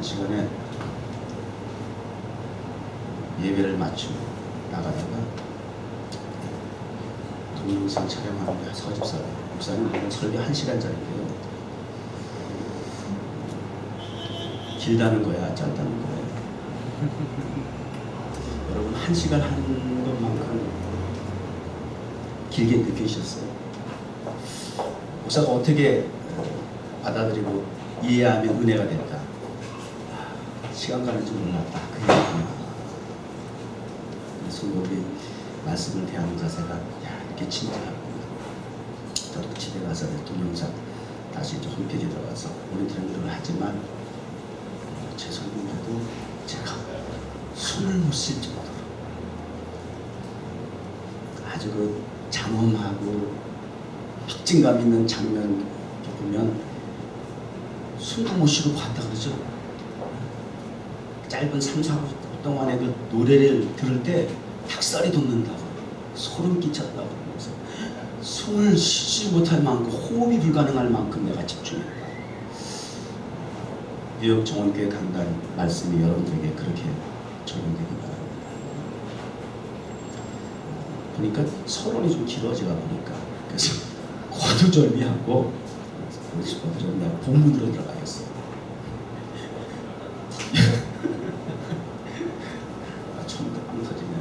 시간에 예배를 마치고 나가다가 동영상 촬영하는 서집사 목사님 오늘 설교 1시간짜리인데요. 길다는 거야, 짧다는 거야. 여러분 1시간 하는 것만큼 길게 느끼셨어요? 목사가 어떻게 받아들이고 이해하면 은혜가 될까? 시간 가는 줄 몰랐다. 그게 성도들이 말씀을 대하는 자세가 이렇게 친절하구나. 저도 집에 가서 동영상 다시 이제 홈페이지에 들어가서 모니터링을 하지만 제 설명에도 제가 숨을 못 쉴 정도로 아주 그 장엄하고 확진감 있는 장면 보면 숨도 못 쉬고 봤다 그러죠. 짧은 3, 4분 동안에 그 노래를 들을 때 닭살이 돋는다고 소름 끼쳤다고 그러면서 숨을 쉬지 못할 만큼 호흡이 불가능할 만큼 내가 집중했다. 뉴욕 정원교회 강단 말씀이 여러분들에게 그렇게 적용되기 바랍니다. 보니까 서론이 좀 길어지다 보니까 그래서 거두절미하고 본문으로 들어가겠어요. 처음부터 빵 터지네.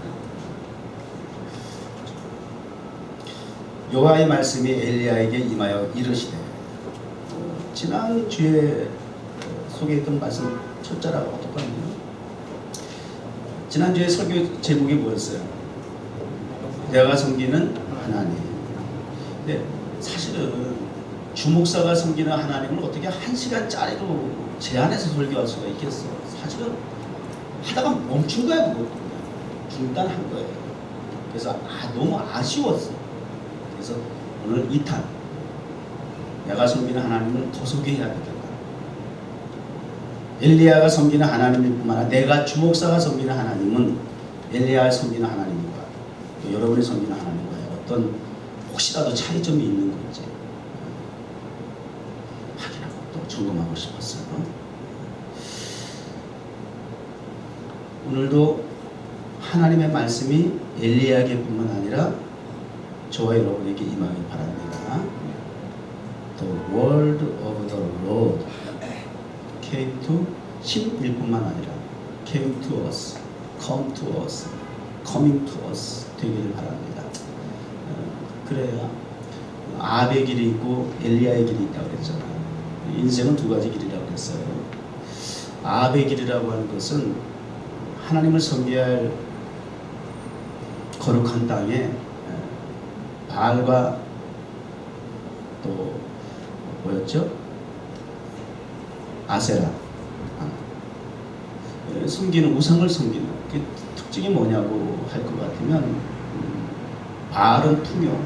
여호와의 말씀이 엘리야에게 임하여 이르시되, 지난주에 소개했던 말씀 첫 자라고 똑같네요. 지난주에 설교 제목이 뭐였어요? 내가 섬기는 하나님. 근데 사실은 주목사가 섬기는 하나님을 어떻게 1시간짜리로 제한해서 설교할 수가 있겠어요? 사실은 하다가 멈춘 거야. 그것도 중단한 거예요. 그래서 너무 아쉬웠어. 그래서 오늘 2탄 내가 섬기는 하나님을 더 소개해야 되겠다. 엘리야가 섬기는 하나님일 뿐만 아니라 내가 주목사가 섬기는 하나님은 엘리야가 섬기는 하나님과 또 여러분이 섬기는 하나님과의 어떤 혹시라도 차이점이 있는 건지 확인하고 또 점검하고 싶었어요. 오늘도 하나님의 말씀이 엘리야에게뿐만 아니라 저와 여러분에게 임하길 바랍니다. The word of the Lord came to him 뿐만 아니라 came to us, come to us, coming to us 되기를 바랍니다. 그래야 아합의 길이 있고 엘리야의 길이 있다고 그랬잖아요. 인생은 두 가지 길이라고 그랬어요. 아합의 길이라고 하는 것은 하나님을 섬겨야 할 거룩한 땅에 바알과 또 뭐였죠? 아세라 섬기는 우상을 섬기는 그 특징이 뭐냐고 할 것 같으면 바알은 풍요,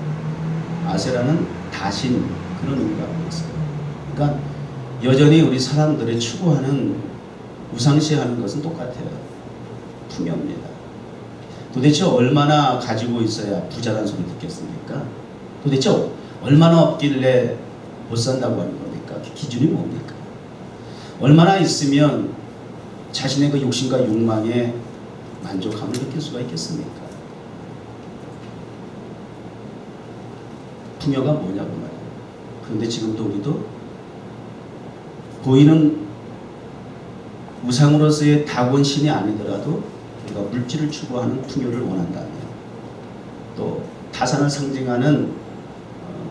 아세라는 다신 그런 의미가 있어요. 그러니까 여전히 우리 사람들이 추구하는 우상시하는 것은 똑같아요. 풍요입니다. 도대체 얼마나 가지고 있어야 부자란 소리 듣겠습니까? 도대체 얼마나 없길래 못 산다고 하는 겁니까? 그 기준이 뭡니까? 얼마나 있으면 자신의 그 욕심과 욕망에 만족함을 느낄 수가 있겠습니까? 풍요가 뭐냐고 말이에요. 그런데 지금도 우리도 보이는 우상으로서의 다곤신이 아니더라도 우리가 물질을 추구하는 풍요를 원한다면, 또 타산을 상징하는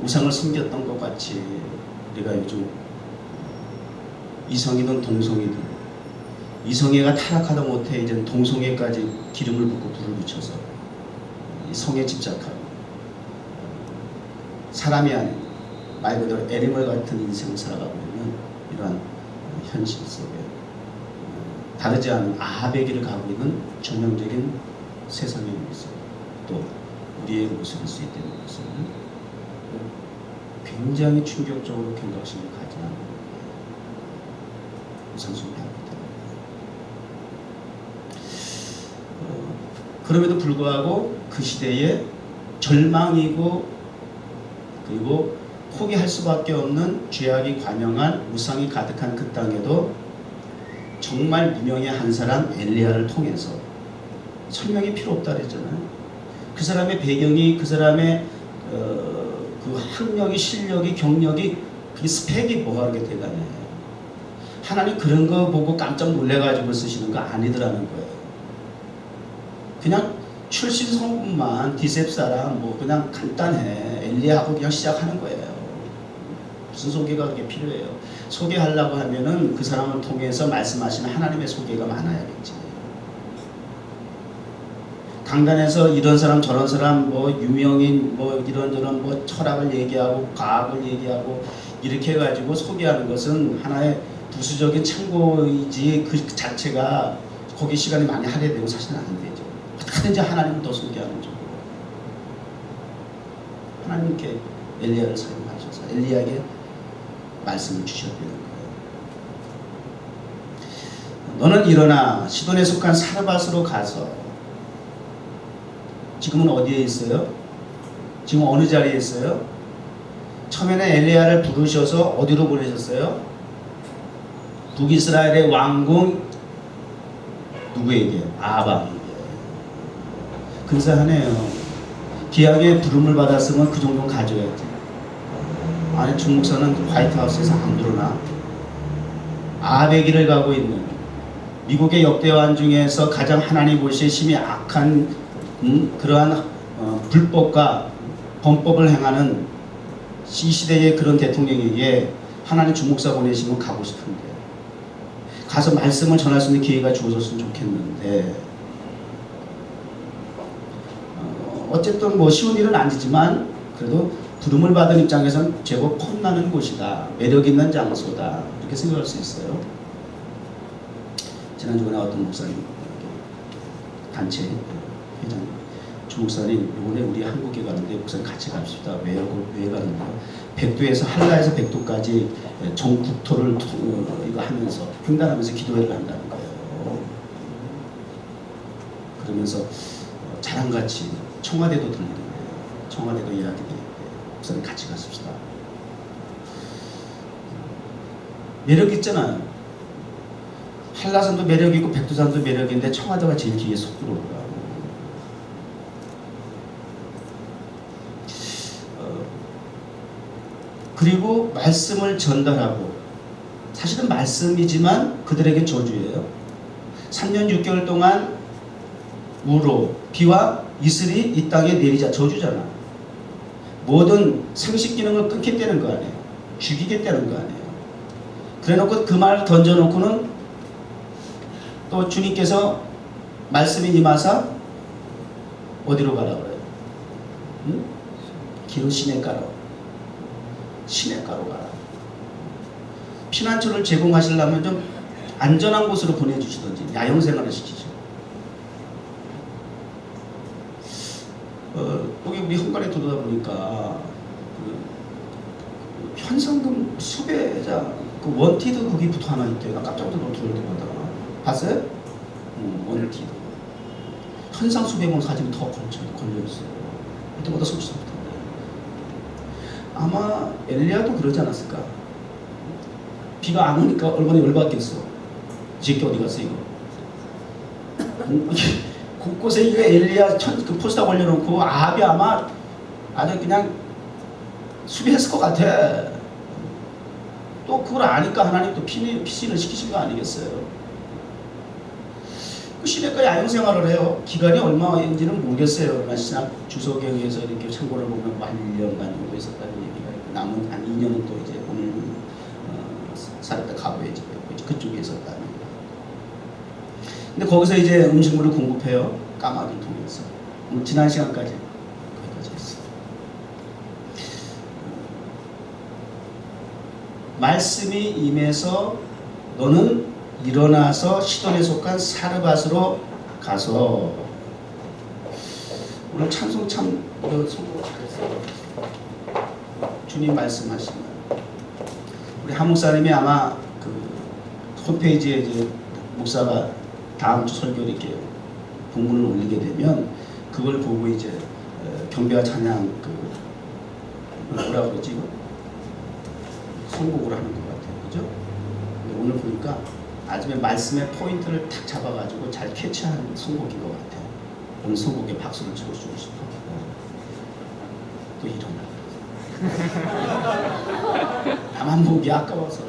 우상을 섬겼던 것 같이 우리가 요즘 이성이든 동성이든 이성애가 타락하다 못해 이제 동성애까지 기름을 붓고 불을 붙여서 이 성에 집착하고 사람이 아닌 말 그대로 애니멀 같은 인생을 살아가고 있는 이러한 현실 속에 다르지 않은 아합의 길을 가고 있는 전형적인 세상의 모습, 또 우리의 모습일 수 있다는 것을 굉장히 충격적으로 경각심을 가지는 우상 숭배합니다. 그럼에도 불구하고 그 시대에 절망이고 그리고 포기할 수밖에 없는 죄악이 관영한 우상이 가득한 그 땅에도 정말 무명의 한 사람 엘리야를 통해서 설명이 필요 없다 그랬잖아요. 그 사람의 배경이, 그 사람의 그 학력이, 실력이, 경력이, 그 스펙이 뭐가 그렇게 대단해. 하나님 그런 거 보고 깜짝 놀래가지고 쓰시는 거 아니더라는 거예요. 그냥 출신 성분만 디셉사랑 뭐 그냥 간단해. 엘리야하고 그냥 시작하는 거예요. 무슨 소개가 그렇게 필요해요. 소개하려고 하면은 그 사람을 통해서 말씀하시는 하나님의 소개가 많아야겠지. 강단에서 이런 사람 저런 사람 뭐 유명인 뭐 이런저런 뭐 철학을 얘기하고 과학을 얘기하고 이렇게 해가지고 소개하는 것은 하나의 부수적인 참고이지 그 자체가 거기 시간이 많이 할애되고 사실은 안 되죠. 어떻게든지 하나님을 더 소개하는 쪽으로 하나님께 엘리야를 사용하셔서 엘리야에게 말씀을 주셨다는 거예요. 너는 일어나 시돈에 속한 사르밧으로 가서. 지금은 어디에 있어요? 지금 어느 자리에 있어요? 처음에는 엘리야를 부르셔서 어디로 보내셨어요? 북이스라엘의 왕궁 누구에게? 아합에게. 근사하네요. 기왕에 부름을 받았으면 그 정도는 가져야지. 아니 중목사는 화이트하우스에서 안 드러나. 아합의 길을 가고 있는 미국의 역대왕 중에서 가장 하나님 보시기에 심히 악한 그러한 불법과 범법을 행하는 이 시대의 그런 대통령에게 하나님 주목사 보내시면 가고 싶은데 가서 말씀을 전할 수 있는 기회가 주어졌으면 좋겠는데 어쨌든 뭐 쉬운 일은 아니지만 그래도 부름을 받은 입장에서는 제법 폼나는 곳이다. 매력 있는 장소다. 이렇게 생각할 수 있어요. 지난주에 어떤 목사님 단체 회장 주목사님 이번에 우리 한국에 가는데 목사님 같이 갑시다. 왜 가는데요? 백도에서 한라에서 백도까지 전국토를 이거 하면서 횡단하면서 기도회를 한다는 거예요. 그러면서 자랑같이 청와대도 들리는 거예요. 청와대도 이야기도 목사님 같이 갔습시다. 매력 있잖아요. 한라산도 매력 있고 백두산도 매력인데 청와대가 제일 뒤에 속 들어오더라고. 그리고 말씀을 전달하고 사실은 말씀이지만 그들에게 저주예요. 3년 6개월 동안 우로 비와 이슬이 이 땅에 내리자 저주잖아. 모든 생식 기능을 끊겠다는 거 아니에요. 죽이겠다는 거 아니에요. 그래놓고 그 말을 던져놓고는 또 주님께서 말씀이 임하사 어디로 가라 그래요? 응? 기로 시냇가로. 시냇가로 가라. 피난처를 제공하시려면 좀 안전한 곳으로 보내주시든지 야영생활을 시키죠. 여기 우리 헝가리에 들어다 보니까 그 현상금 수배자 그 원티드 거기부터 하나 있대요. 나 깜짝 놀라서 들을 때마다 봤어요? 원티드 현상 수배범 사진이 더 걸려있어요. 그때보다 솔직히 아마 엘리야도 그러지 않았을까? 비가 안 오니까 얼마나 열받겠어. 지금 어디 갔어 이거? 곳곳에 이거 엘리야 그 포스터 걸려놓고 아합이 아마 아주 그냥 수비했을 것 같아. 또 그걸 아니까 하나님 또 피신을 시키신 거 아니겠어요? 그 시내가 야영생활을 해요. 기간이 얼마인지는 모르겠어요. 그러나 신학 주석에 의해서 이렇게 참고를 보면 1년간 정도 있었다는 얘기가 있고 남은 한 2년은 또 이제 오늘 살았다 가보에 이제 그쪽에 있었다는 얘기가. 근데 거기서 이제 음식물을 공급해요. 까마귀를 통해서. 지난 시간까지 거기까지 했어요. 말씀이 임해서 너는 일어나서 시돈에 속한 사르밧으로 가서. 오늘 찬송 참 성공 잘했어요. 주님 말씀하시면 우리 한 목사님이 아마 그 홈페이지에 이제 목사가 다음 주 설교 이렇게 본문을 올리게 되면 그걸 보고 이제 경배와 찬양 그 뭐라 그러지? 선곡을 하는 것 같아요. 그죠? 오늘 보니까 아침에 말씀의 포인트를 탁 잡아가지고 잘 캐치하는 선곡인 것 같아요. 오늘 선곡에 박수를 쳐주고 싶어. 또 일어나. 나만 보기 아까워서.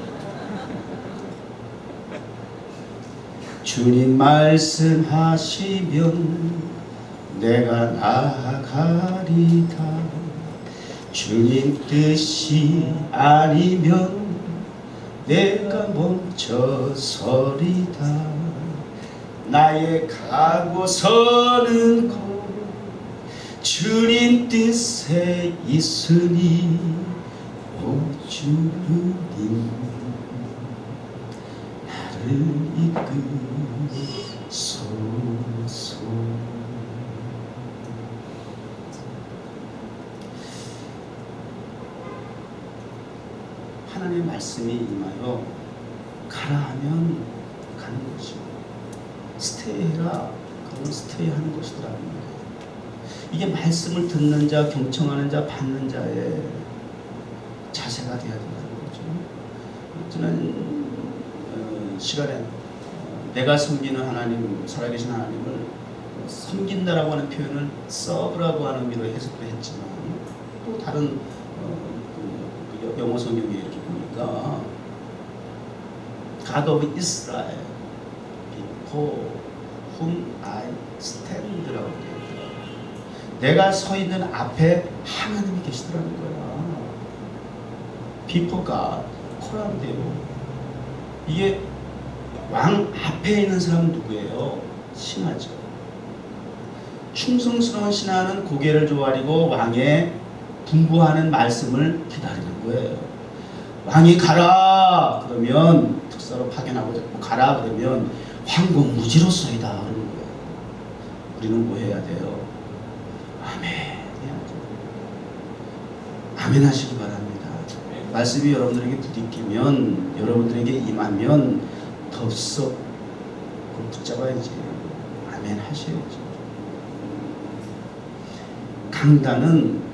주님 말씀하시면 내가 나아가리다. 주님 뜻이 아니면 내가 멈춰서리다. 나의 가고 서는 곳 주님 뜻에 있으니 오 주님 나를 이끄소서. 하나님의 말씀이 임하여 가라 하면 가는 것이고 스테이해라 그러면 스테이 하는 것이더라는 거예요. 이게 말씀을 듣는 자, 경청하는 자, 받는 자의 자세가 되어야 된다는 거죠. 저는 시간에 내가 섬기는 하나님, 살아계신 하나님을 섬긴다라고 하는 표현을 서브라고 하는 의미로 해석도 했지만 또 다른 영어 성경에 이렇게 보니까 God of Israel, before whom I stand라고 되어 있더라고요. 내가 서 있는 앞에 하나님이 계시더라는 거야. Before God, 코란데요. 이게 왕 앞에 있는 사람은 누구예요? 신하죠. 충성스러운 신하는 고개를 조아리고 왕의 분부하는 말씀을 기다리는 거예요. 왕이 가라 그러면 특사로 파견하고 가라 그러면 황공무지로서이다 그러는 거예요. 우리는 뭐 해야 돼요? 아멘 해야죠. 아멘 하시기 바랍니다. 말씀이 여러분들에게 부딪히면, 여러분들에게 임하면 덥석 붙잡아야지. 아멘 하셔야지. 강단은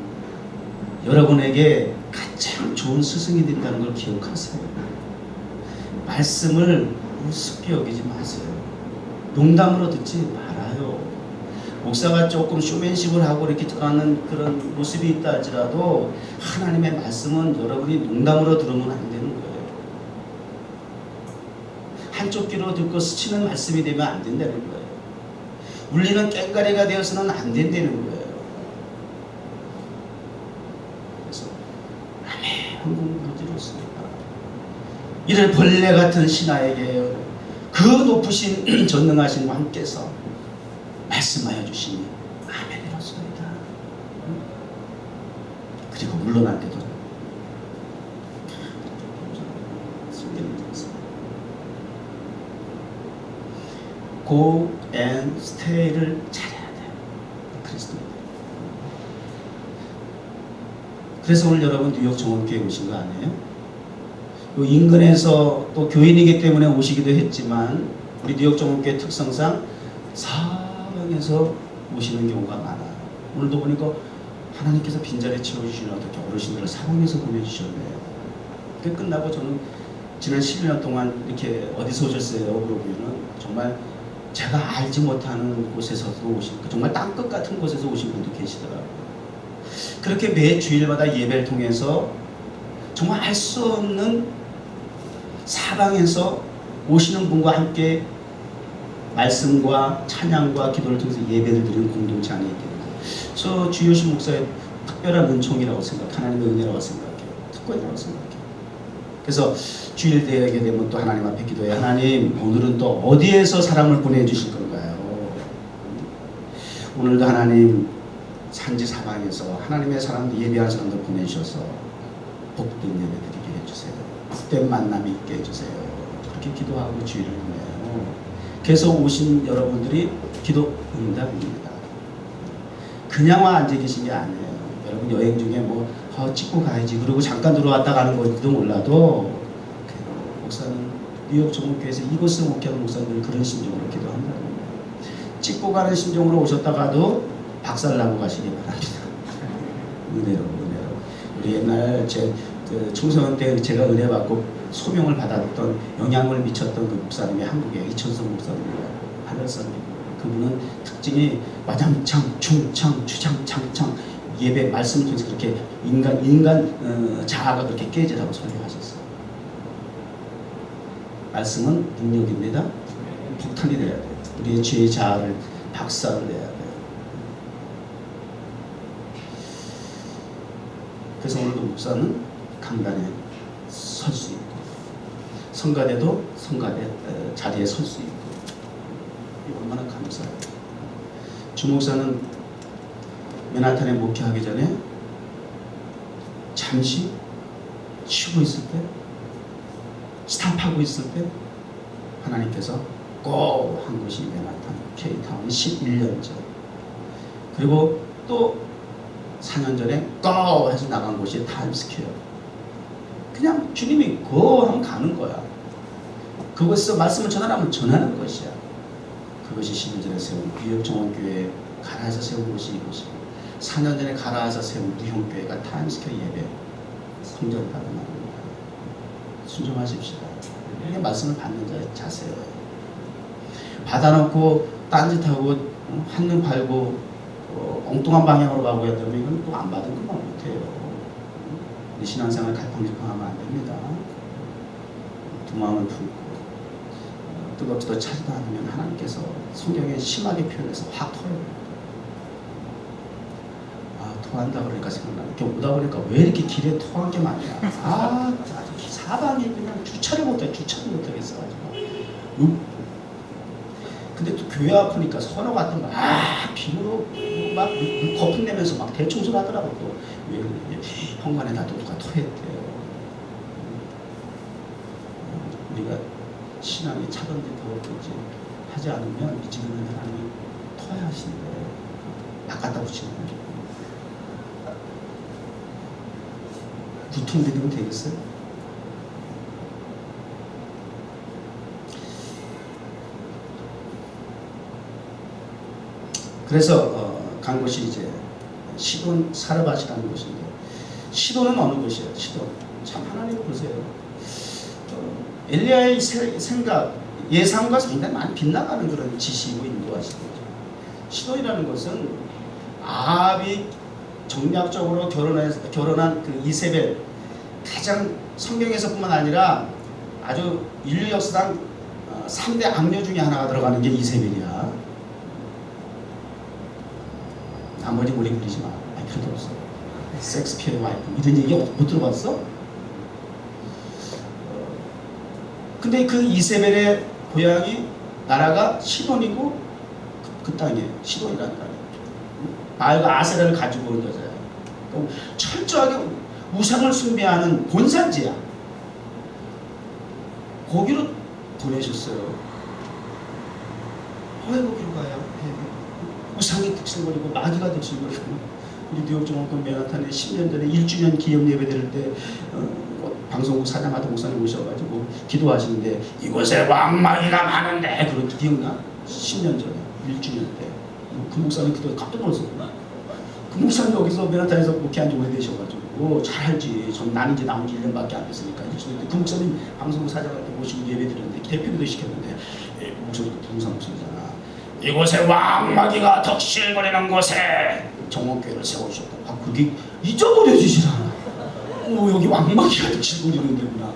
여러분에게 가장 좋은 스승이 된다는 걸 기억하세요. 말씀을 우습게 여기지 마세요. 농담으로 듣지 말아요. 목사가 조금 쇼맨십을 하고 이렇게 하는 그런 모습이 있다 할지라도 하나님의 말씀은 여러분이 농담으로 들으면 안 되는 거예요. 한쪽 귀로 듣고 스치는 말씀이 되면 안 된다는 거예요. 울리는 꽹가리가 되어서는 안 된다는 거예요. 그래서 아멘 황공무지로서이다. 이를 벌레 같은 신하에게 그 높으신 전능하신 왕께서 말씀하여 주시니 아멘이로소이다. 그리고 물러날 때도 Go and stay를 잘해야 돼요. 그리스도인들. 그래서 오늘 여러분 뉴욕 정원교회 오신 거 아니에요? 요 인근에서 또 교인이기 때문에 오시기도 했지만 우리 뉴욕 정원교회 특성상 사방에서 오시는 경우가 많아요. 오늘도 보니까 하나님께서 빈자리 채워주시는 어떻게 어르신들을 사방에서 보내주셨네요. 그 끝나고 저는 지난 11년 동안 이렇게 어디서 오셨어요? 물어보면 정말 제가 알지 못하는 곳에서도 오신, 정말 땅끝 같은 곳에서 오신 분도 계시더라고요. 그렇게 매 주일마다 예배를 통해서 정말 알 수 없는 사방에서 오시는 분과 함께 말씀과 찬양과 기도를 통해서 예배를 드리는 공동체 안에 있게 됩니다. 그래서 주요신 목사의 특별한 은총이라고 하나님의 은혜라고 생각해요. 특권이라고 생각해요. 그래서 주일 되게 되면 또 하나님 앞에 기도해. 하나님 오늘은 또 어디에서 사람을 보내주실 건가요? 오늘도 하나님 산지 사방에서 하나님의 사람들, 예배한 사람들 보내주셔서 복된 예배 드리게 해주세요. 복된 만남이 있게 해주세요. 그렇게 기도하고 주일을 보내요. 그래서 오신 여러분들이 기도 응답입니다. 그냥 와 앉아 계신 게 아니에요. 여러분 여행 중에 뭐 찍고 가야지 그러고 잠깐 들어왔다 가는 건지도 몰라도 목사는 뉴욕 정목교회에서 이곳을 목회하는 목사님들은 그런 심정으로 기도한다는 거예요. 찍고 가는 심정으로 오셨다가도 박살나고 가시기 바랍니다. 은혜로. 우리 옛날 제 그 총선 때 제가 은혜 받고 소명을 받았던 영향을 미쳤던 그 목사님이 한국에 이천성 목사님이라고 하늘선님. 그분은 특징이 와장창 중창 주장창창 예배 말씀을 통해서 그렇게 인간 자아가 그렇게 깨지라고 설교하셨어요. 말씀은 능력입니다. 폭탄이 돼야 돼요. 우리의 죄의 자아를 박살을 내야 돼요. 그래서 오늘도 목사는 강단에 설 수 있고 성가대도 성가대 자리에 설 수 있고 얼마나 감사해요. 주 목사는 맨하탄에 목회하기 전에 잠시 쉬고 있을 때 스탑하고 있을 때 하나님께서 꼭 한 곳이 맨하탄 케이타운 11년 전 그리고 또 4년 전에 고 해서 나간 곳이 타임스퀘어. 그냥 주님이 고 하면 가는 거야. 그곳에서 말씀을 전하라면 전하는 것이야. 그것이 10년 전에 세운 뉴욕정원교회 가라에서 세운 곳이 이곳이고 4년 전에 가라에서 세운 무형교회가 타임스퀘어 예배 성전을 받는 날입니다. 순종하십시다. 이게 말씀을 받는 자의 자세예요. 받아놓고 딴짓하고 한눈 팔고 엉뚱한 방향으로 가고 했다면 이건 또 안 받은 것만 못해요. 우리 신앙생활 갈팡질팡하면 안 됩니다. 두 마음을 품고 뜨겁지도 차지도 않으면 하나님께서 성경에 심하게 표현해서 확 토해요. 아 토한다 그러니까 생각나네. 이렇게 오다 보니까 왜 이렇게 길에 토한 게 많냐. 아 아주 사방이 그냥 주차를 못하겠어 가지고. 근데 또 교회 아프니까 서너 갔던 막 비누로 막 거품 내면서 막 대청소를 하더라고. 또 왜 현관에다 또 누가 토했대요. 우리가 신앙이 차든지 더웠든지 하지 않으면 미치는 하나님이 토해야 하시는데 막 갖다 붙이는 구통 믿으면 되겠어요? 그래서 간 곳이 이제 시돈 사르밧이라는 곳인데 시돈은 어느 곳이에요? 시돈 참 하나님 보세요. 엘리야의 생각 예상과 상당히 많이 빗나가는 그런 지시고 인도하시는 거죠. 시돈이라는 것은 아합이 정략적으로 결혼한 그 이세벨 가장 성경에서뿐만 아니라 아주 인류 역사상 3대 악녀 중에 하나가 들어가는 게 이세벨이야. 나머지 우리 그리지 마. 아니 필요도 없어. 섹스피어의 와이프 이런 얘기 못 들어봤어? 근데 그 이세벨의 고향이 나라가 시돈이고 그 땅이에요. 시돈이라는 땅이에요. 바알과 아세라를 가지고 온 여자예요. 그러니까 철저하게 우상을 숭배하는 본산지야. 거기로 보내셨어요. 왜 거기로 가요? 우상이 득실거리고 마귀가 득실거리고 우리 뉴욕정원교 맨하탄에 10년 전에 1주년 기념 예배 드릴 때 방송국 사장하던 목사님 오셔가지고 기도하시는데 이곳에 왕마귀가 많은데 그런 기억나? 10년 전에 1주년 때 그 목사님 기도 깜짝 놀랐었구나. 그 목사님 여기서 맨하탄에서 목회한 지 오래되셔가지고 잘 알지. 나는 이제 나온 지 1년밖에 안 됐으니까 1주년 때 그 목사님 방송국 사장한테 모시고 예배 드렸는데 대표기도 시켰는데 목소리도 동상 목소리잖아. 이곳에 왕마귀가 덕실거리는 곳에 정원교회를 세워주셨다. 아, 그게 잊어버려지질 않아. 여기 왕마귀가 덕실거리는 데구나.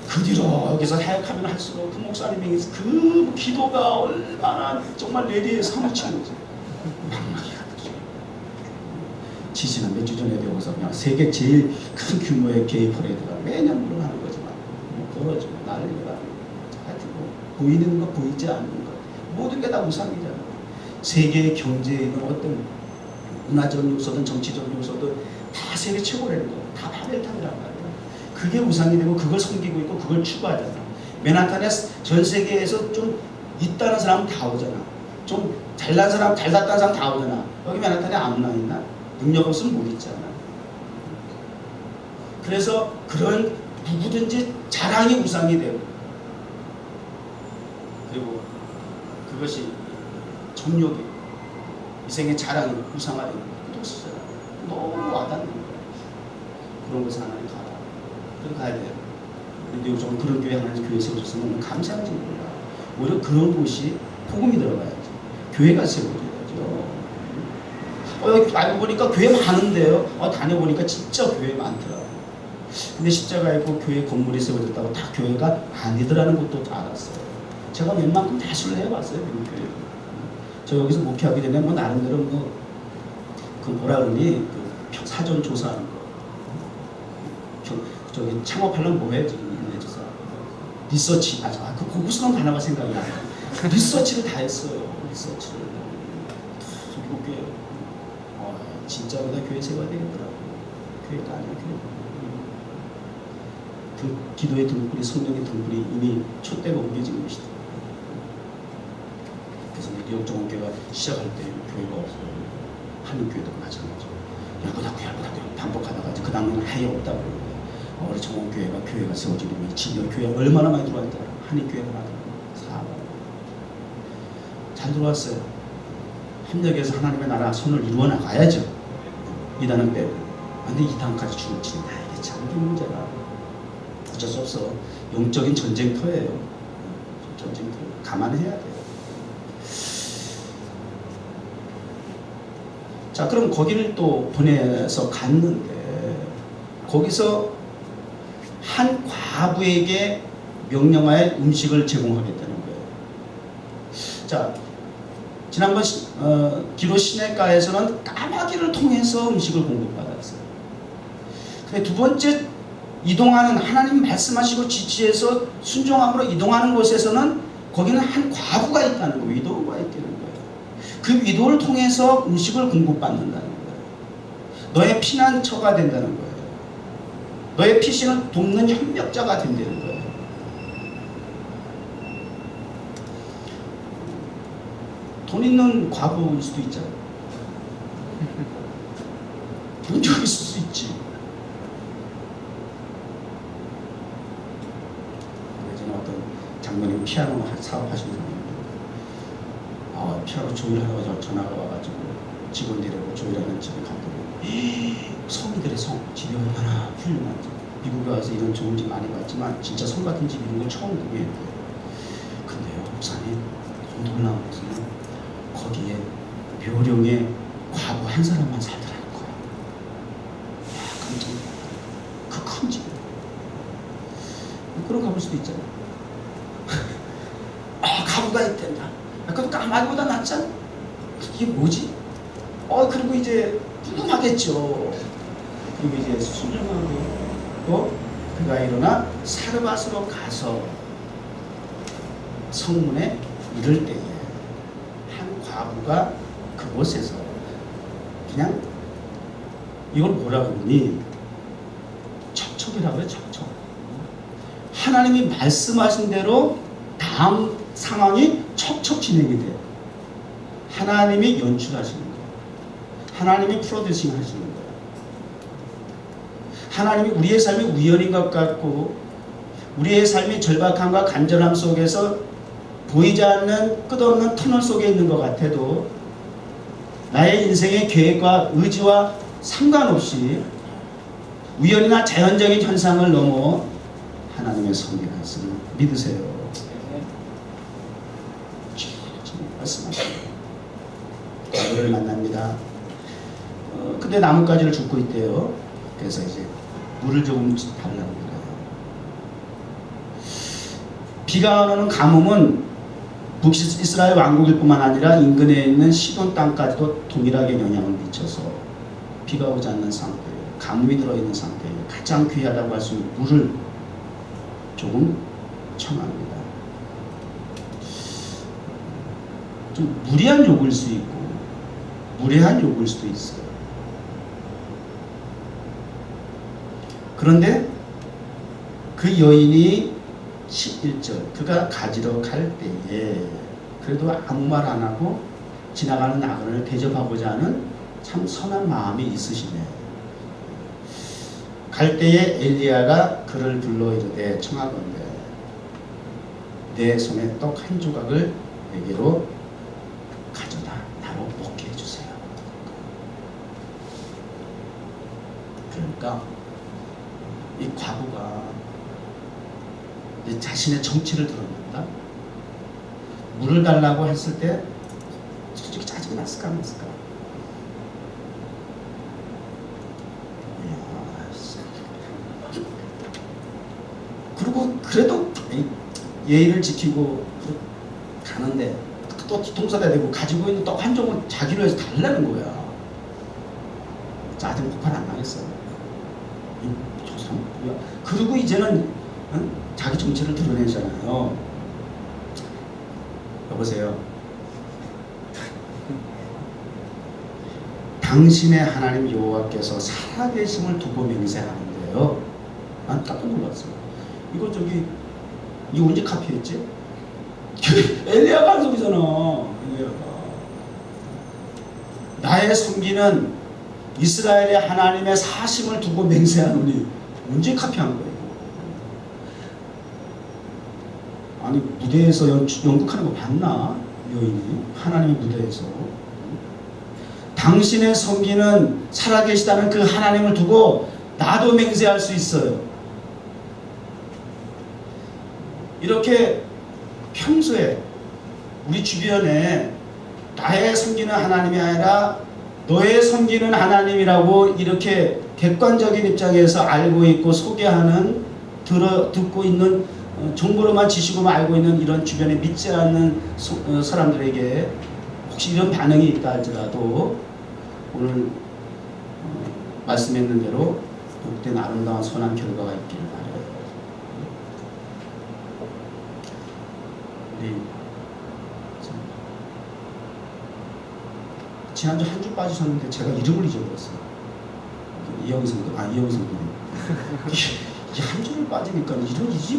그 뒤로 여기서 해역하면 할수록 그 목사님이 그 기도가 얼마나 정말 내리에 사무치는 거지. 왕마귀가 덕실거리는 지지난 몇 주 전에 배워서 그냥 세계 제일 큰 규모의 게이 퍼레이드가 매년 물어가는 거지만 걸어지고 난리가 하여튼 보이는 거 보이지 않는 거 모든 게 다 우상이잖아. 세계의 경제에 있는 어떤 문화적 요소든 정치적 요소든 다 세계 최고라는 거. 다 바벨탑이란 말이야. 그게 우상이 되고 그걸 섬기고 있고 그걸 추구하잖아. 맨하탄에 전 세계에서 좀 있다는 사람은 다 오잖아. 좀 잘난 사람, 잘났다는 사람 다 오잖아. 여기 맨하탄에 아무나 있나? 능력 없으면 못 있잖아. 그래서 그런 누구든지 자랑이 우상이 되고 그리고 그것이 정욕이 이생의 자랑이 우상화되는 것도 없었잖아. 너무 와닿는 거야. 그런 곳에 하나님 가라. 들어가야 돼요. 근데 요즘 그런 교회 하나님 교회 세워줬으면 감사한지 몰라. 오히려 그런 곳이 복음이 들어가야지. 교회가 세워져야죠. 여기 알고 보니까 교회 많은데요. 다녀보니까 진짜 교회 많더라고요. 근데 십자가 있고 교회 건물이 세워졌다고 다 교회가 아니더라는 것도 알았어요. 제가 웬만큼 다 신뢰해봤어요. 미국 교회. 저 여기서 목회하게 되면 뭐 나름대로 그 뭐라 그러니 그 사전 조사하는 거. 저기 창업하려면 뭐해 지금 인터넷에서 리서치. 그 고급스러운 단어가 생각이 나요. 리서치를 다 했어요. 리서치를. 미국 교회. 진짜 우리가 교회 세워야 되겠더라고. 교회가 아니야 교회. 기도의 등불이 성령의 등불이 이미 촛대가 우겨진 것이다. 그래서 뉴욕 정원교회가 시작할 때 교회가 없어요. 한인교회도 마찬가지죠. 얇다고 반복하다가 그 다음에는 아예 없다고 그러는데 우리 정원교회가 교회가 세워지려면 진짜 교회 얼마나 많이 들어왔다. 한인교회가 많다. 잘 들어왔어요. 협력해서 하나님의 나라 손을 이루어 나가야죠. 이단은 빼고. 근데 이단까지 죽을진다. 이게 참 문제라. 어쩔 수 없어. 영적인 전쟁터예요. 전쟁터. 감안해야 돼요. 자, 그럼 거기를 또 보내서 갔는데 거기서 한 과부에게 명령하여 음식을 제공하겠다는 거예요. 자, 지난번 기로 시내가에서는 까마귀를 통해서 음식을 공급받았어요. 근데 두 번째 이동하는 하나님 말씀하시고 지시해서 순종함으로 이동하는 곳에서는 거기는 한 과부가 있다는 거예요. 위도우가 있다는 거예요. 그 위도를 통해서 음식을 공급받는다는 거예요. 너의 피난처가 된다는 거예요. 너의 피신을 돕는 협력자가 된다는 거예요. 돈 있는 과부일 수도 있잖아요. 돈 좀 있을 수 있지. 어떤 장모님 피아노 사업하시는 분인데 피아노 조율하라고 전화가 와가지고 직원들하고 조율하는 집에 갔더니 성이들의 성 집이 얼마나 훌륭한지. 미국에 와서 이런 좋은 집 많이 봤지만 진짜 성 같은 집 이런 걸 처음 보게 했대요. 근데요 목사님 좀 놀라운 것은 거기에 묘령의 과부 한 사람만 살더라는 거야. 깜짝 그 큰 집. 그런 가볼 수도 있잖아. 가부가 있단다. 그래도 까마귀보다 낫잖아. 이게 뭐지? 그리고 이제 궁금하겠죠. 그리고 이제 순종하고 또 그가 일어나 사르밧으로 가서 성문에 이를 때에 한 과부가 그곳에서 그냥 이걸 뭐라 그러니 척척이라고 해요. 척척. 하나님이 말씀하신 대로 다음 상황이 척척 진행이 돼요. 하나님이 연출하시는 거예요. 하나님이 프로듀싱 하시는 거예요. 하나님이 우리의 삶이 우연인 것 같고 우리의 삶이 절박함과 간절함 속에서 보이지 않는 끝없는 터널 속에 있는 것 같아도 나의 인생의 계획과 의지와 상관없이 우연이나 자연적인 현상을 넘어 하나님의 섭리가 있음을 믿으세요. 말씀하시고 과부를 만납니다. 근데 나뭇가지를 줍고 있대요. 그래서 이제 물을 조금 달라고 그래요. 비가 오는 가뭄은 북이스라엘 왕국일 뿐만 아니라 인근에 있는 시돈 땅까지도 동일하게 영향을 미쳐서 비가 오지 않는 상태, 가뭄이 들어있는 상태에 가장 귀하다고 할 수 있는 물을 조금 청합니다. 좀 무리한 요구일 수 있고 무례한 요구일 수도 있어요. 그런데 그 여인이 11절 그가 가지러 갈 때에 그래도 아무 말 안 하고 지나가는 나그네를 대접하고자 하는 참 선한 마음이 있으시네. 갈 때에 엘리야가 그를 불러 이르되 청하건대 내 손에 떡 한 조각을 내게로 가져다 나로 먹게 해주세요. 그러니까 이 과부가 자신의 정체를 드러낸다. 물을 달라고 했을 때 솔직히 짜증이 났을까 안 났을까? 그리고 그래도 예의를 지키고 가는데 또 뒤통수가 되고 가지고 있는 떡 한 종을 자기로 해서 달라는 거야. 짜증 폭발 안 나겠어요? 저 사람 뭐야? 그리고 이제는 자기 정체를 드러내잖아요. 여보세요. 당신의 하나님 여호와께서 살아계심을 두고 맹세하는데요. 난 깜짝 놀랐어요. 이거 이거 언제 카피했지? 엘리야가 한 소리잖아. 나의 섬기는 이스라엘의 하나님의 사심을 두고 맹세하노니 언제 카피한 거예요? 아니 무대에서 연극하는 거 봤나? 여인이 하나님의 무대에서 당신의 섬기는 살아계시다는 그 하나님을 두고 나도 맹세할 수 있어요. 이렇게 평소에 우리 주변에 나의 섬기는 하나님이 아니라 너의 섬기는 하나님이라고 이렇게 객관적인 입장에서 알고 있고 소개하는 듣고 있는 정보로만 지식으로만 알고 있는 이런 주변에 믿지 않는 사람들에게 혹시 이런 반응이 있다 할지라도 오늘 말씀했는 대로 복된 아름다운 선한 결과가 있기를 바라요. 우리 지난주 한 주 빠지셨는데 제가 이름을 잊어버렸어요. 이영승 분이 한 주를 빠지니까 이름이 잊어.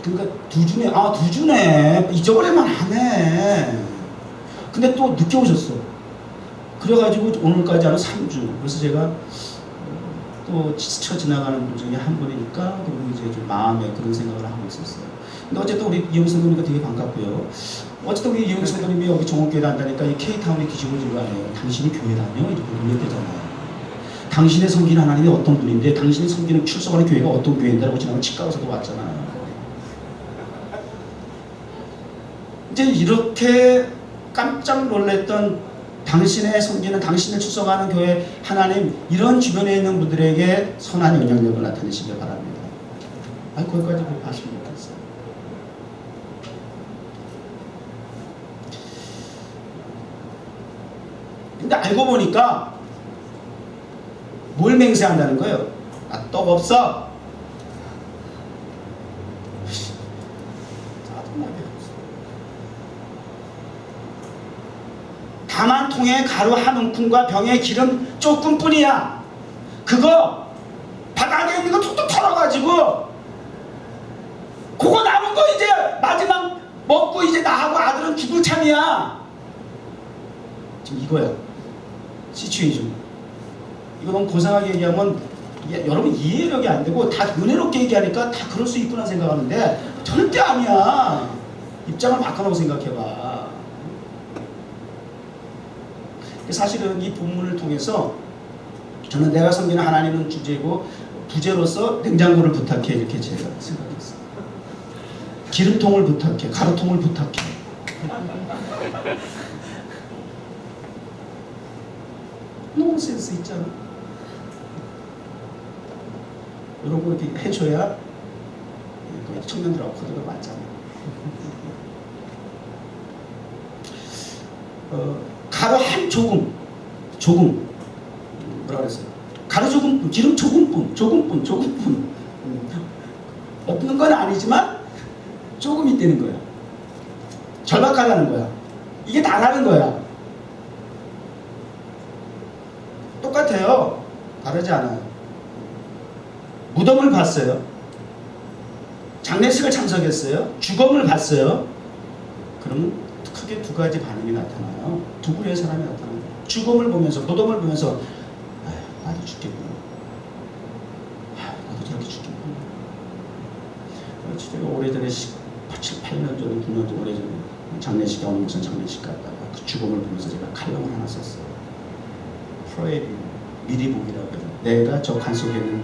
그러니까 두 주네 잊어버리면 안 해. 근데 또 늦게 오셨어. 그래가지고 오늘까지 하는 3주. 그래서 제가 또 스쳐 지나가는 분 중에 한 분이니까 그리고 이제 좀 마음에 그런 생각을 하고 있었어요. 근데 어쨌든 우리 이영승 분이니까 되게 반갑고요. 어쨌든 우리 이영승 분님이 여기 종옥교회에 한다니까 이 K타운이 뒤집어진 거 아니에요. 당신이 교회 다녀? 이렇게 놀랬대잖아요. 당신의 섬기는 하나님이 어떤 분인데 당신이 섬기는 출석하는 교회가 어떤 교회인데라고 지난번 치과에서도 왔잖아요. 이제 이렇게 깜짝 놀랐던 당신의 섬기는 당신을 출석하는 교회 하나님 이런 주변에 있는 분들에게 선한 영향력을 나타내시길 바랍니다. 거기까지 봤으면 좋겠어요. 근데 알고 보니까 뭘 맹세한다는 거예요? 나 떡 없어. 짜증나게 없어. 다만 통에 가루 한 움큼과 병에 기름 조금뿐이야. 그거 바닥에 있는 거 툭툭 털어가지고 그거 남은 거 이제 마지막 먹고 이제 나하고 아들은 죽을 참이야. 지금 이거야. 시츄에이션. 이거 너무 고상하게 얘기하면 여러분 이해력이 안 되고 다 은혜롭게 얘기하니까 다 그럴 수 있구나 생각하는데 절대 아니야. 입장을 바꿔놓고 생각해봐. 사실은 이 본문을 통해서 저는 내가 섬기는 하나님은 주제고 부제로서 냉장고를 부탁해 이렇게 제가 생각했어요. 기름통을 부탁해, 가루통을 부탁해. 넌센스 있잖아. 이런 거 이렇게 해줘야 청년들하고 코드가 맞잖아. 가루 한 조금 뭐라 그랬어요? 가루 조금뿐, 기름 조금뿐 없는 건 아니지만 조금 있다는 거야. 절박하다는 거야. 이게 다라는 거야. 똑같아요. 다르지 않아요. 무덤을 봤어요. 장례식을 참석했어요. 죽음을 봤어요. 그러면 크게 두 가지 반응이 나타나요. 두 부류의 사람이 나타나요. 죽음을 보면서, 무덤을 보면서 나도 죽겠구나. 나도 저렇게 죽겠구나. 제가 오래전에 7, 8년 전에 9년 전 오래전에 장례식에 어느 무슨 장례식 갔다가 그 죽음을 보면서 제가 칼럼을 하나 썼어요. 프로에디 미리 보기라고 해서 내가 저 간 속에 있는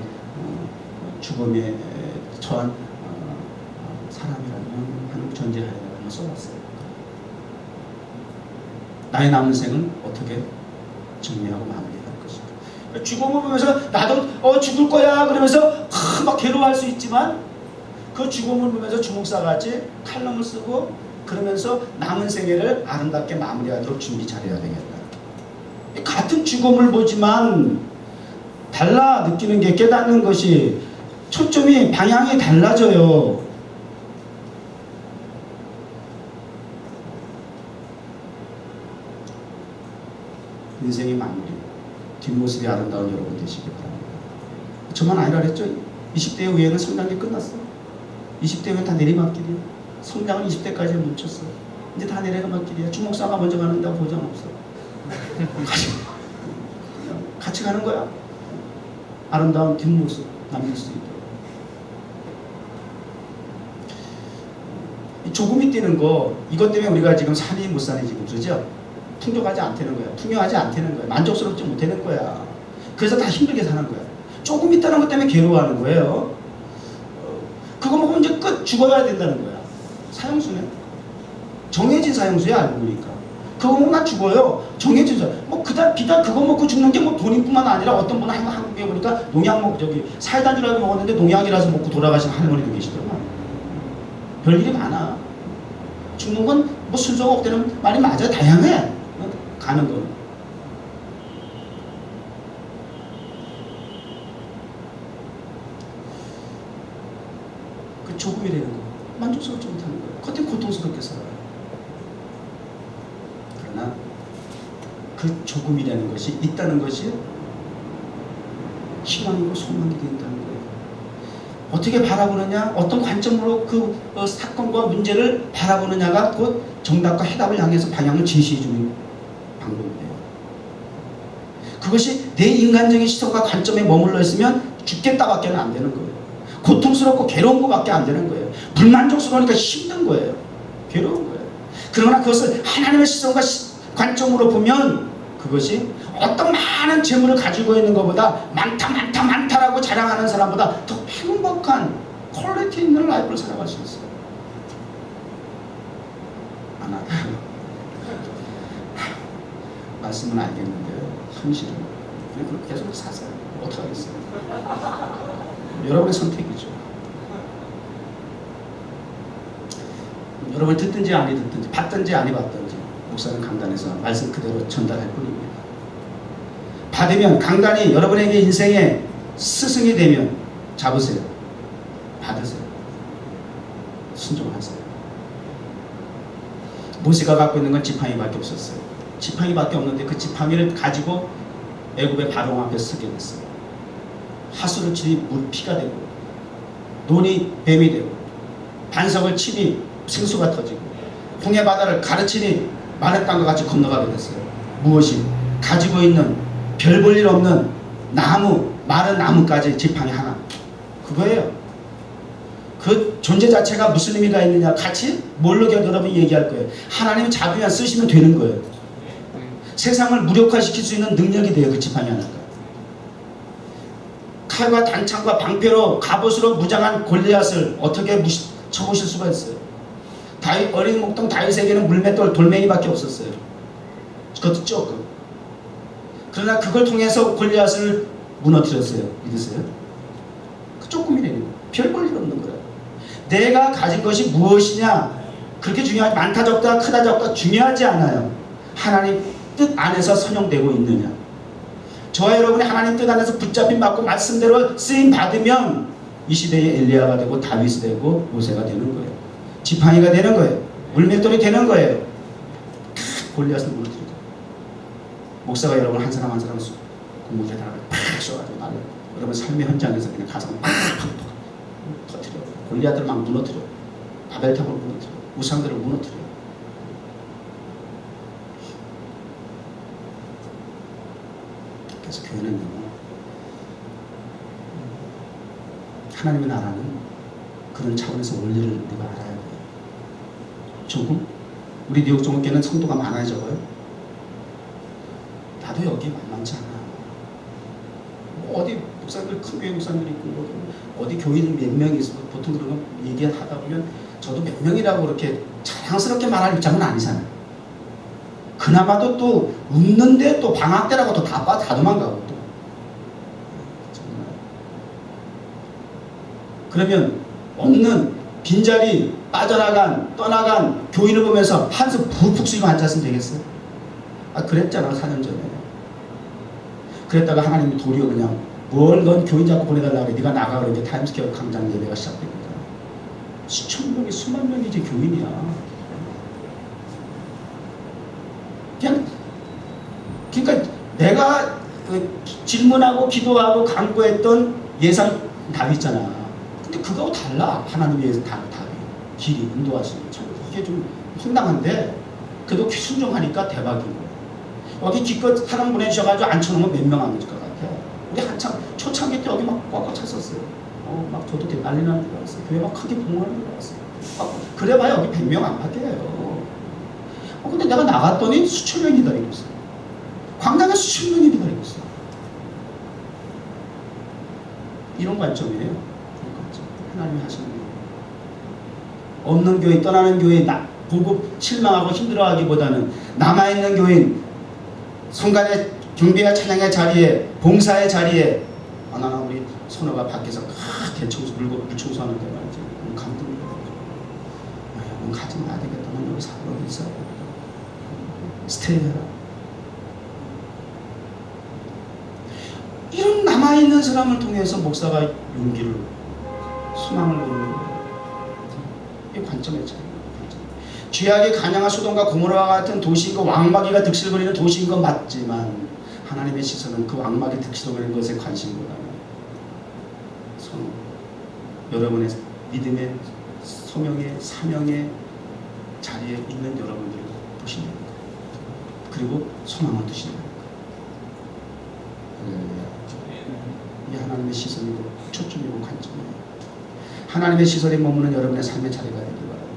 죽음에 처한 사람이라면 하는 존재하여라고 써봤어요. 나의 남은 생은 어떻게 정리하고 마무리할 것인가. 죽음을 보면서 나도 죽을 거야 그러면서 막 괴로워할 수 있지만 그 죽음을 보면서 주목사같이 칼럼을 쓰고 그러면서 남은 생애를 아름답게 마무리하도록 준비 잘해야 되겠다. 같은 죽음을 보지만 달라 느끼는 게 깨닫는 것이 초점이 방향이 달라져요. 인생의 마무리, 뒷모습이 아름다운 여러분 되시기 바랍니다. 저만 아니라 그랬죠. 20대 후에는 성장이 끝났어. 20대 후에는 다 내리막길이야. 성장은 20대까지 멈췄어. 이제 다 내리막길이야. 주목사가 먼저 가는데 보장 없어. 같이 가는 거야. 아름다운 뒷모습 남길 수 있도록. 조금이 뛰는 거, 이것 때문에 우리가 지금 산이 못 사니 지금 그러죠? 풍족하지 않다는 거야. 풍요하지 않다는 거야. 만족스럽지 못하는 거야. 그래서 다 힘들게 사는 거야. 조금 있다는 것 때문에 괴로워하는 거예요. 그거 먹으면 이제 끝 죽어야 된다는 거야. 사형수네. 정해진 사형수야 알고 보니까. 그거 먹으면 나 죽어요. 정해진 사형. 뭐 그달 비달 그거 먹고 죽는 게 뭐 돈뿐만 아니라 어떤 분은 한국에 보니까 농약 사이다 주라고 먹었는데 농약이라서 먹고 돌아가신 할머니도 계시더만. 별일이 많아. 죽는 건 뭐 순서가 없다는 말이 맞아. 다양해. 가는 건. 그 조금이라는 거. 만족스럽지 못하는 거예요. 겉에 고통스럽게 살아요. 그러나 그 조금이라는 것이 있다는 것이 희망이고 소망이 된다는 거예요. 어떻게 바라보느냐, 어떤 관점으로 그 사건과 문제를 바라보느냐가 곧 정답과 해답을 향해서 방향을 제시해주는 방법이에요. 그것이 내 인간적인 시선과 관점에 머물러 있으면 죽겠다밖에 안 되는 거예요. 고통스럽고 괴로운 것밖에 안 되는 거예요. 불만족스러우니까 힘든 거예요. 괴로운 거예요. 그러나 그것을 하나님의 시선과 관점으로 보면 그것이 어떤 많은 재물을 가지고 있는 것보다 많다라고 자랑하는 사람보다 더 행복한 퀄리티 있는 라이프를 살아갈 수 있어요. 안 하다. 말씀은 알겠는데 현실은 그냥 계속 사세요. 어떡하겠어요. 여러분의 선택이죠. 여러분이 듣든지 아니 듣든지 받든지 아니 받든지 목사는 강단에서 말씀 그대로 전달할 뿐입니다. 받으면 강단이 여러분에게 인생의 스승이 되면 잡으세요. 받으세요. 순종하세요. 모세가 갖고 있는 건 지팡이밖에 없었어요. 지팡이밖에 없는데 그 지팡이를 가지고 애굽의 바로 앞에 서게 됐어요. 하수를 치니 물 피가 되고 논이 뱀이 되고 반석을 치니 생수가 터지고 홍해 바다를 가르치니 마른 땅과 같이 건너가게 됐어요. 무엇이? 가지고 있는 별 볼 일 없는 나무, 마른 나무까지 지팡이 하나. 그거예요. 그 존재 자체가 무슨 의미가 있느냐 같이 뭘로 여러분이 얘기할 거예요. 하나님이 잡으면 쓰시면 되는 거예요. 세상을 무력화시킬 수 있는 능력이 돼요. 그 지팡이 하나가. 칼과 단창과 방패로 갑옷으로 무장한 골리앗을 어떻게 쳐보실 수가 있어요. 어린 목동 다윗에게는 물맷돌 돌멩이밖에 없었어요. 그것도 조금. 그러나 그걸 통해서 골리앗을 무너뜨렸어요. 믿으세요? 그 조금이래요. 별 볼 일 없는 거예요. 내가 가진 것이 무엇이냐 그렇게 중요하지 많다 적다 크다 적다 중요하지 않아요. 하나님 뜻 안에서 선용되고 있느냐. 저와 여러분이 하나님 뜻 안에서 붙잡힌 받고 말씀대로 쓰임 받으면 이 시대의 엘리야가 되고 다윗이 되고 모세가 되는 거예요. 지팡이가 되는 거예요. 물맷돌이 되는 거예요. 골리앗을 무너뜨리죠. 목사가 여러분 한 사람 한 사람 공무대다가 팍 쏘가지고 날려. 여러분 삶의 현장에서 그냥 가서 팍 터뜨려. 골리앗들 막 무너뜨려. 바벨탑을 무너뜨려. 우상들을 무너뜨려. 그래서 교회는요, 하나님의 나라는 그런 차원에서 원리를 우리가 알아야 돼요. 조금? 우리 뉴욕 종교회는 성도가 많아요, 적어요? 나도 여기에 만만치 않아. 뭐 어디 목사들, 큰 교회 목사들이 있고, 어디 교인 몇 명이 있어 보통 그런 거 얘기하다 보면 저도 몇 명이라고 그렇게 자랑스럽게 말할 입장은 아니잖아요. 그나마도 또 웃는데 또 방학 때라고 또 다 도망가고 또 정말. 그러면 없는 빈자리 빠져나간 떠나간 교인을 보면서 한숨 푹푹 쉬고 앉았으면 되겠어요? 아 그랬잖아 4년 전에. 그랬다가 하나님이 도리어 그냥 뭘 넌 교인 잡고 보내달라고 그래 네가 나가 그러니까 타임스퀘어 광장 예배가 시작됩니다. 수천 명이 수만 명이 이제 교인이야. 그러니까 내가 질문하고 기도하고 간구했던 예상 답이 있잖아. 근데 그거하고 달라. 하나님의 예상 답이 길이 인도하시는 참 이게 좀 황당한데 그래도 순종하니까 대박인 거야. 여기 기껏 사람 보내주셔가지고 앉혀놓으면 몇 명 안 될 것 같아. 우리 한참 초창기 때 여기 막 꽉꽉 찼었어요. 막 저도 난리 나는 줄 알았어요. 교회 막 크게 봉헌하는 줄 알았어요. 그래봐야 여기 100명 안 받게요. 근데 내가 나갔더니 수천 명이 기다리고 있어. 광장에 수천 명이 기다리고 있어. 이런 관점이에요. 하나님이 하시는 거예요. 없는 교회, 떠나는 교회, 보고 실망하고 힘들어하기보다는 남아있는 교인, 성간의 경배와 찬양의 자리에, 봉사의 자리에, 나는 우리 선호가 밖에서 대청소, 물청소하는데 말이지. 감동이 넌 가지 마야 되겠다. 넌 여기 사고로 있어야 되겠다. 스테이 해라. 이런 남아있는 사람을 통해서 목사가 용기를, 소망을 누르는 거예요. 이 관점의 차이입니다. 죄악의 간양한 소돔과 고모라와 같은 도시인 것, 왕마귀가 득실거리는 도시인 것 맞지만 하나님의 시선은 그 왕마귀 득실거리는 것에 관심보다는 여러분의 믿음의 소명의 사명의 자리에 있는 여러분들을 보신다. 그리고 소망을 두신다. 이 하나님의 시선이고 초점이고 관점이에요. 하나님의 시선이 머무는 여러분의 삶의 자리가 되길 바랍니다.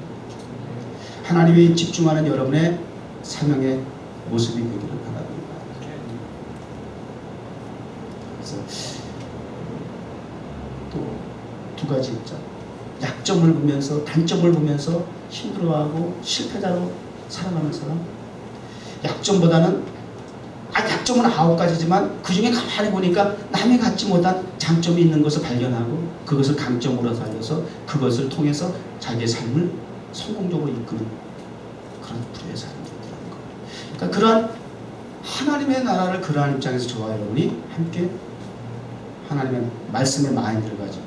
하나님이 집중하는 여러분의 사명의 모습이 되기를 바랍니다. 그래서 또 두 가지 있죠. 약점을 보면서 단점을 보면서 힘들어하고 실패자로 살아가는 사람. 약점보다는 약점은 9가지지만 그 중에 가만히 보니까 남이 갖지 못한 장점이 있는 것을 발견하고 그것을 강점으로 살려서 그것을 통해서 자기의 삶을 성공적으로 이끄는 그런 불의 사람들이라는 거예요. 그러니까 그러한 하나님의 나라를 그러한 입장에서 저와 여러분이 함께 하나님의 말씀의 마인드를 가지고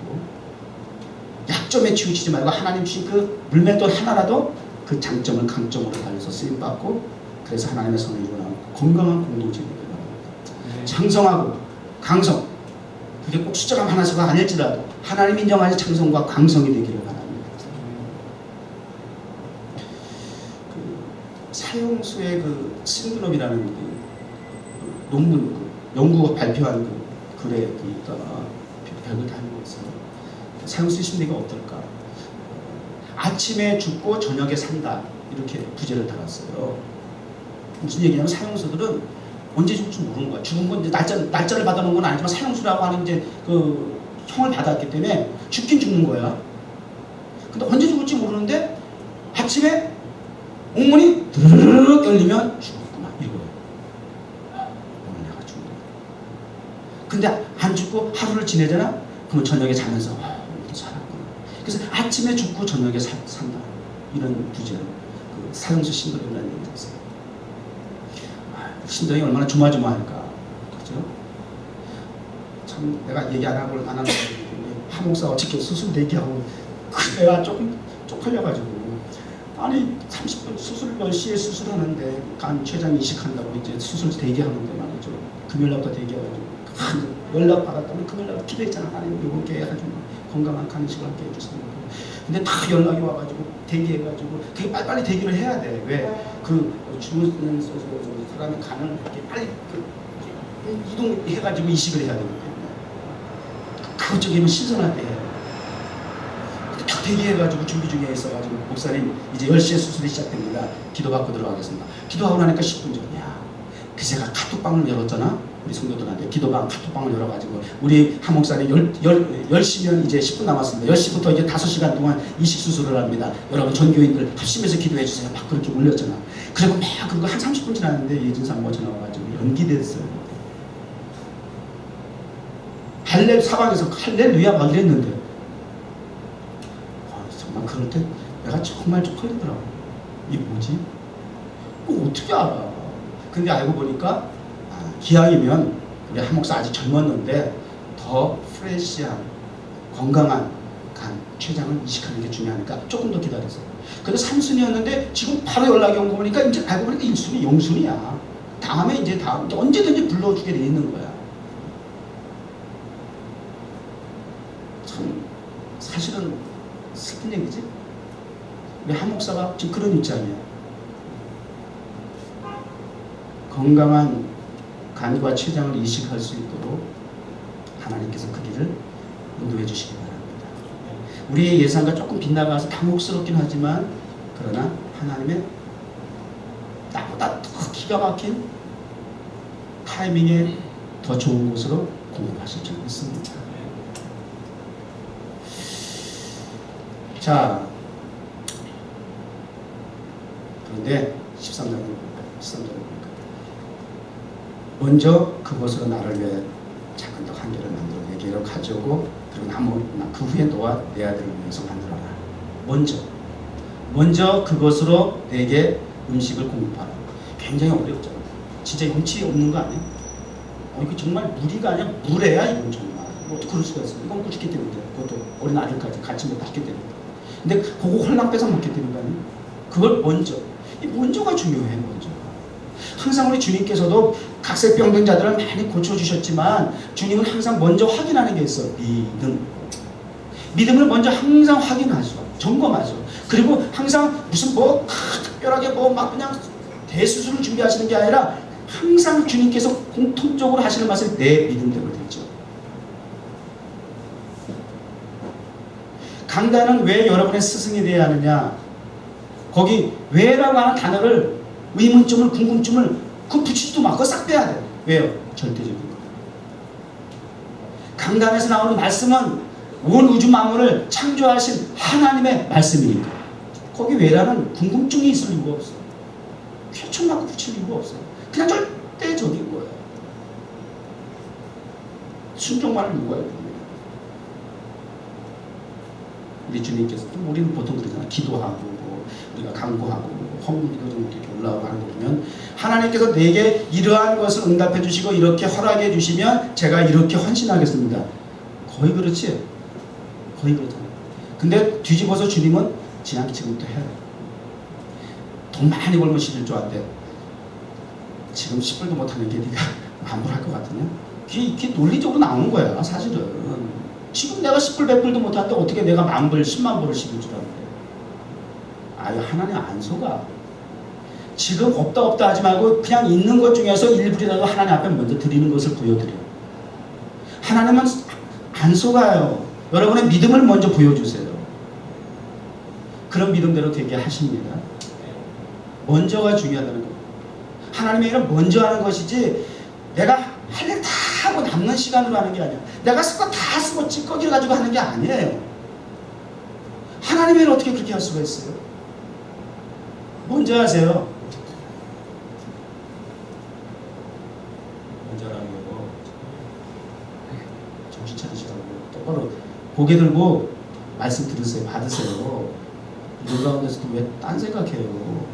약점에 치우치지 말고 하나님 주신 그 물맷돌 하나라도 그 장점을 강점으로 달려서 쓰임받고 그래서 하나님의 선을 이루는 건강한 공동체가 되길 바랍니다. 창성하고 강성, 그게 꼭 숫자가 하나서가 아닐지라도 하나님 인정하는 창성과 강성이 되기를 바랍니다. 사형수의 그 신드롬이라는 그 논문, 연구가 발표한 그 글에 있다가 별걸 다 읽었어요. 사형수의 심리가 어떨까? 아침에 죽고 저녁에 산다 이렇게 부제를 달았어요. 무슨 얘기냐면 사형수들은 언제 죽을지 모르는 거야. 죽은 건 이제 날짜를 받아놓은 건 아니지만 사형수라고 하는 이제 그 형을 받았기 때문에 죽긴 죽는 거야. 근데 언제 죽을지 모르는데 아침에 옥문이 드르륵 열리면 죽었구나 이거예요. 오늘 내가 죽는다. 근데 안 죽고 하루를 지내잖아. 그러면 저녁에 자면서 살았구나. 그래서 아침에 죽고 저녁에 산다. 이런 부제로 그 사형수 신드롬이라는 얘기가 있어요. 심정이 얼마나 조마조마할까. 그죠? 참 내가 얘기 안 하고 안 하는 한 목사 어떻게 수술 대기하고 내가 조금 쪽팔려가지고 아니 30분 수술 10시에 수술하는데 간 췌장 이식한다고 이제 수술 대기하는데 말이죠. 금요일날부터 대기해가지고 연락 받았다면 금요일날 기도했잖아. 하나님 이번 기회에 아주 건강한 간이식을 함께 해주세요. 근데 다 연락이 와가지고 대기해가지고 되게 빨리 대기를 해야 돼. 왜? 그 죽는 사람의 간을 이렇게 빨리 이동해가지고 이식을 해야 되기 때문에 그쪽이면 신선할 때 해야 돼. 딱 대기해가지고 준비 중에 있어가지고 목사님 이제 10시에 수술이 시작됩니다. 기도받고 들어가겠습니다. 기도하고 나니까 10분 전이야. 그제가 카톡방을 열었잖아. 우리 성도들한테 기도방, 카톡방을 열어가지고 우리 한 목사님 10시면 이제 10분 남았습니다. 10시부터 이제 5시간 동안 이식수술을 합니다. 여러분 전교인들 합심해서 기도해 주세요. 막 그렇게 올렸잖아. 그리고 막 그거 한 30분 지났는데 예진 사모가 전화 와가지고 연기됐어요. 할렐 사방에서 할렐루야 막 이랬는데 정말 그럴 때 내가 정말 쪽팔리더라고. 이게 뭐지? 어떻게 알아? 근데 알고 보니까 기왕이면 우리 한 목사 아직 젊었는데 더 프레시한 건강한 간 췌장을 이식하는 게 중요하니까 조금 더 기다렸어요. 근데 3순위였는데 지금 바로 연락이 온 거 보니까 이제 알고 보니까 1순위, 0순위야. 다음에 이제 언제든지 불러주게 돼 있는 거야. 참 사실은 슬픈 얘기지. 우리 한 목사가 지금 그런 입장이야. 건강한 간과 췌장을 이식할 수 있도록 하나님께서 그 길을 인도해 주시기 바랍니다. 우리의 예상과 조금 빗나가서 당혹스럽긴 하지만 그러나 하나님의 나보다 더 기가 막힌 타이밍에 더 좋은 곳으로 공급하실 줄 믿습니다. 자, 그런데 13장을 보니까 먼저 그것으로 나를 위해 작은 떡 한 개를 만들어 내게로 가져오고 그리고 그 후에 너와 내 아들을 위해서 만들어라. 먼저 그것으로 내게 음식을 공급하라. 굉장히 어렵죠. 진짜 염치 없는 거 아니에요? 이거 정말 무리가 아니야 무례야 이건 정말. 어떻게 그럴 수가 있어? 이건 꾸짖기 때문에 그것도 어린 아들까지 같이 먹기 때문에. 근데 그거 홀랑 뺏어 먹기 때문에 아니에요? 그걸 이 먼저가 중요해. 먼저. 항상 우리 주님께서도 각색병동자들을 많이 고쳐주셨지만 주님은 항상 먼저 확인하는 게 있어. 믿음을 먼저 항상 확인하죠. 점검하죠. 그리고 항상 무슨 특별하게 막 그냥 대수술을 준비하시는 게 아니라 항상 주님께서 공통적으로 하시는 말씀이 내 믿음대로 되죠. 강단은 왜 여러분의 스승이 되어야 하느냐? 거기 왜라고 하는 단어를 의문점을 궁금점을 그 붙이지도 마. 그거 싹 빼야 돼. 왜요? 절대적인 거. 강단에서 나오는 말씀은 온 우주 만물을 창조하신 하나님의 말씀이니까 거기 왜라는 궁금증이 있을 이유가 없어. 쾌청 맞고 붙일 이유가 없어. 그냥 절대적인 거예요. 순종만을 요구해야 됩니다. 우리 주님께서도 우리는 보통 그러잖아. 기도하고 우리가 간구하고 헌금기도 좀 이렇게 올라가는 거 보면 하나님께서 내게 이러한 것을 응답해 주시고 이렇게 허락해 주시면 제가 이렇게 헌신하겠습니다. 거의 그렇지? 거의 그렇잖아. 근데 뒤집어서 주님은 지금부터 해야 돼. 돈 많이 벌면 11조 안 돼. 지금 10불도 못하는 게 네가 만불할 것 같으냐? 그게 논리적으로 나오는 거야 사실은. 지금 내가 10불 100불도 못하는데 어떻게 내가 만불 10만불을 11조라는데. 아유 하나님 안 속아. 지금 없다 하지 말고 그냥 있는 것 중에서 일부라도 하나님 앞에 먼저 드리는 것을 보여드려. 하나님은 안 속아요. 여러분의 믿음을 먼저 보여주세요. 그런 믿음대로 되게 하십니다. 먼저가 중요하다는 거예요. 하나님의 일은 먼저 하는 것이지 내가 할 일 다 하고 남는 시간으로 하는 게 아니야. 내가 쓸 거 다 쓰고 찌꺼기를 가지고 하는 게 아니에요. 하나님의 일을 어떻게 그렇게 할 수가 있어요? 먼저 하세요. 먼저라는 거 정신 차리시라고 똑바로 고개 들고 말씀 들으세요. 받으세요. 이런 가운데서도 왜 딴 생각해요?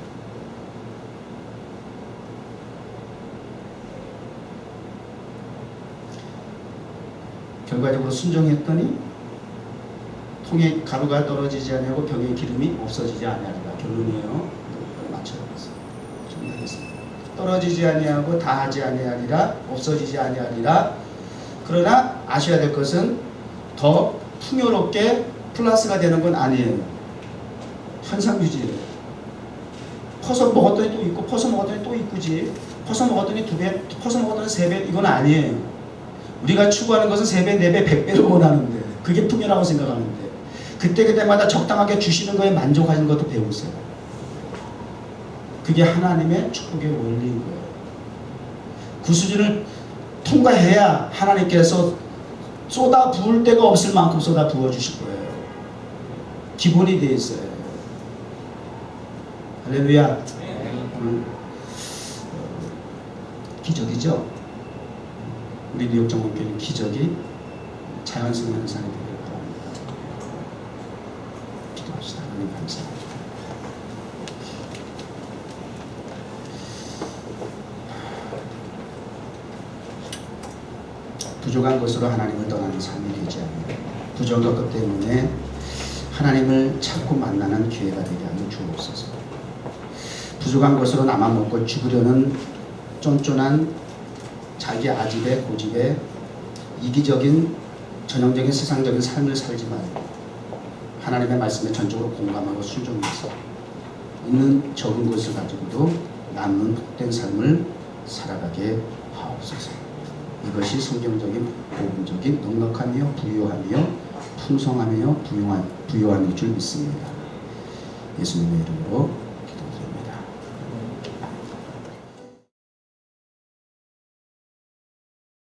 결과적으로 순종했더니 통에 가루가 떨어지지 아니하고 병의 기름이 없어지지 아니하리라. 결론이에요. 맞춰보겠습니다. 정리하겠습니다. 떨어지지 아니하고 다하지 아니하리라. 없어지지 아니하리라. 그러나 아셔야 될 것은 더 풍요롭게 플러스가 되는 건 아니에요. 현상 유지예요. 퍼서 먹었더니 또 있고 퍼서 먹었더니 또 있고지. 퍼서 먹었더니 2배, 퍼서 먹었더니 3배 이건 아니에요. 우리가 추구하는 것은 3배, 4배, 100배로 원하는데 그게 풍요라고 생각하는데 그때마다 적당하게 주시는 거에 만족하는 것도 배우세요. 그게 하나님의 축복의 원리인 거예요. 그 수준을 통과해야 하나님께서 쏟아 부을 데가 없을 만큼 쏟아 부어 주실 거예요. 기본이 되어 있어요. 할렐루야. 기적이죠. 우리 뉴욕 정원교회는 기적이 자연스러운 현상이 되길 바랍니다. 기도합시다. 하나님 감사합니다. 부족한 것으로 하나님을 떠나는 삶이 되지 않는 부족한 것 때문에 하나님을 찾고 만나는 기회가 되게 하여 주옵소서. 부족한 것으로 나만 먹고 죽으려는 쫀쫀한 자기 아집에 고집에 이기적인 전형적인 세상적인 삶을 살지 말고 하나님의 말씀에 전적으로 공감하고 순종해서 있는 적은 것을 가지고도 남는 복된 삶을 살아가게 하옵소서. 이것이 성경적인 복음적인 넉넉하며 부유하며 풍성하며 부유함일 줄 믿습니다. 예수님의 이름으로